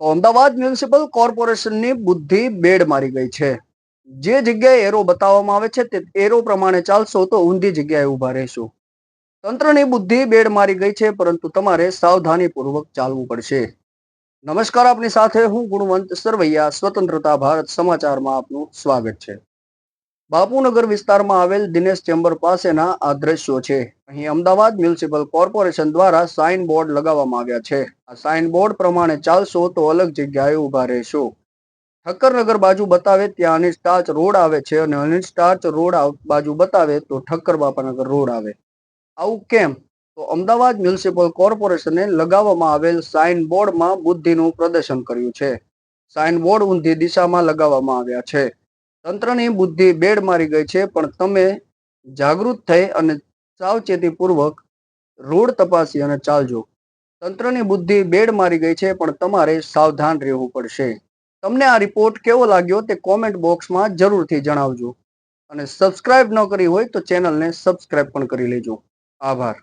તો અમદાવાદ મ્યુનિસિપલ કોર્પોરેશનની બુદ્ધિ બેડ મારી ગઈ છે. જે જગ્યાએ એરો બતાવવામાં આવે છે તે એરો પ્રમાણે ચાલશો તો ઊંધી જગ્યાએ ઊભા રહેશો. તંત્રની બુદ્ધિ બેડ મારી ગઈ છે, પરંતુ તમારે સાવધાનીપૂર્વક ચાલવું પડશે. નમસ્કાર, આપની સાથે હું ગુણવંત સરવૈયા. સ્વતંત્રતા ભારત સમાચારમાં આપનું સ્વાગત છે. બાપુનગર વિસ્તારમાં આવેલ દિનેશ ચેમ્બર પાસેના આ દ્રશ્યો છે. અહીં અમદાવાદ મ્યુનિસિપલ કોર્પોરેશન દ્વારા સાઇન બોર્ડ લગાવવામાં આવ્યા છે. આ સાઇન બોર્ડ પ્રમાણે ચાલશો તો અલગ જગ્યાએ ઊભા રહેશો. ઠક્કરનગર બાજુ બતાવે ત્યાં અનિલ સ્ટાર્ચ રોડ આવે છે અને અનિલ સ્ટાર્ચ રોડ બાજુ બતાવે તો ઠક્કર બાપાનગર રોડ આવે. આવું કેમ? તો અમદાવાદ મ્યુનિસિપલ કોર્પોરેશને લગાવવામાં આવેલ સાઇન બોર્ડમાં બુદ્ધિનું પ્રદર્શન કર્યું છે. સાઇન બોર્ડ ઊંધી દિશામાં લગાવવામાં આવ્યા છે. તંત્રની બુદ્ધિ બેડ મારી ગઈ છે, પણ તમે જાગૃત થઈ અને સાવચેતીપૂર્વક રોડ તપાસી અને ચાલજો. તંત્રની બુદ્ધિ બેડ મારી ગઈ છે, પણ તમારે સાવધાન રહેવું પડશે. તમને આ રિપોર્ટ કેવો લાગ્યો તે કોમેન્ટ બોક્સમાં જરૂરથી જણાવજો. અને સબસ્ક્રાઇબ ન કરી હોય તો ચેનલને સબસ્ક્રાઇબ પણ કરી લેજો. આભાર.